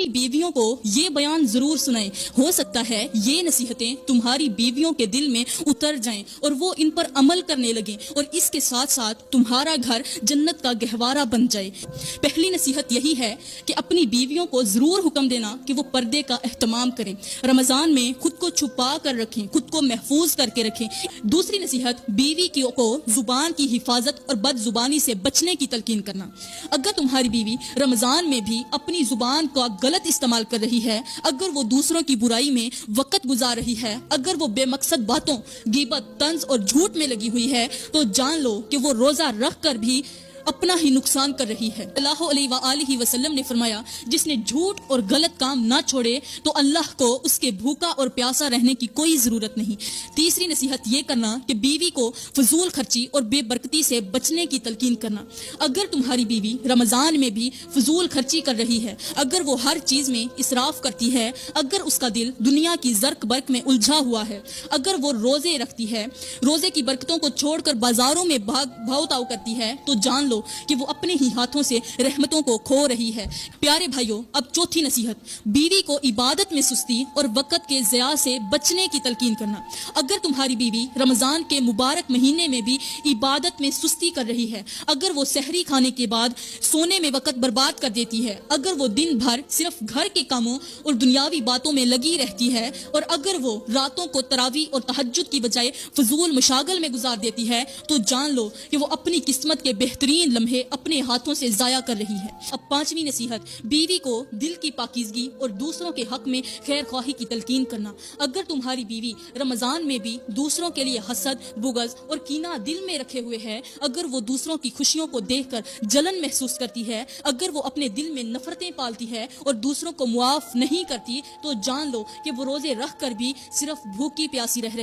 بیویوں کو یہ بیان ضرور سنائیں، ہو سکتا ہے یہ نصیحتیں تمہاری بیویوں کے دل میں اتر جائیں اور وہ ان پر عمل کرنے لگیں اور اس کے ساتھ ساتھ تمہارا گھر جنت کا گہوارہ بن جائے۔ پہلی نصیحت یہی ہے کہ اپنی بیویوں کو ضرور حکم دینا کہ وہ پردے کا اہتمام کریں، رمضان میں خود کو چھپا کر رکھیں، خود کو محفوظ کر کے رکھیں۔ دوسری نصیحت بیوی کو زبان کی حفاظت اور بد زبانی سے بچنے کی تلقین کرنا۔ اگر تمہاری بیوی رمضان میں بھی اپنی زبان کا غلط استعمال کر رہی ہے، اگر وہ دوسروں کی برائی میں وقت گزار رہی ہے، اگر وہ بے مقصد باتوں، غیبت، طنز اور جھوٹ میں لگی ہوئی ہے، تو جان لو کہ وہ روزہ رکھ کر بھی اپنا ہی نقصان کر رہی ہے۔ اللہ علیہ وآلہ وسلم نے فرمایا، جس نے جھوٹ اور غلط کام نہ چھوڑے تو اللہ کو اس کے بھوکا اور پیاسا رہنے کی کوئی ضرورت نہیں۔ تیسری نصیحت یہ کرنا کہ بیوی کو فضول خرچی اور بے برکتی سے بچنے کی تلقین کرنا۔ اگر تمہاری بیوی رمضان میں بھی فضول خرچی کر رہی ہے، اگر وہ ہر چیز میں اسراف کرتی ہے، اگر اس کا دل دنیا کی زرق برق میں الجھا ہوا ہے، اگر وہ روزے رکھتی ہے، روزے کی برکتوں کو چھوڑ کر بازاروں میں بھاؤ تاؤ کرتی ہے، تو جان لو کہ وہ اپنے ہی ہاتھوں سے رحمتوں کو کھو رہی ہے۔ پیارے بھائیوں، اب چوتھی نصیحت، بیوی کو عبادت میں سستی اور وقت کے ضیاع سے بچنے کی تلقین کرنا۔ اگر تمہاری بیوی رمضان کے مبارک مہینے میں بھی عبادت میں سستی کر رہی ہے، اگر وہ سحری کھانے کے بعد سونے میں وقت برباد کر دیتی ہے، اگر وہ دن بھر صرف گھر کے کاموں اور دنیاوی باتوں میں لگی رہتی ہے، اور اگر وہ راتوں کو تراویح اور تہجد کی بجائے فضول مشاغل میں گزار دیتی ہے، تو جان لو کہ وہ اپنی قسمت کے بہترین لمحے اپنے ہاتھوں سے ضائع کر رہی ہے۔ اب پانچویں نصیحت، بیوی کو دل کی پاکیزگی اور دوسروں کے حق میں خیر خواہی کی تلقین کرنا۔ اگر تمہاری بیوی رمضان میں بھی دوسروں کے لیے حسد، بغض اور کینہ دل میں رکھے ہوئے ہے، اگر وہ دوسروں کی خوشیوں کو دیکھ کر جلن محسوس کرتی ہے، اگر وہ اپنے دل میں نفرتیں پالتی ہے اور دوسروں کو معاف نہیں کرتی، تو جان لو کہ وہ روزے رکھ کر بھی صرف بھوکی پیاسی رہ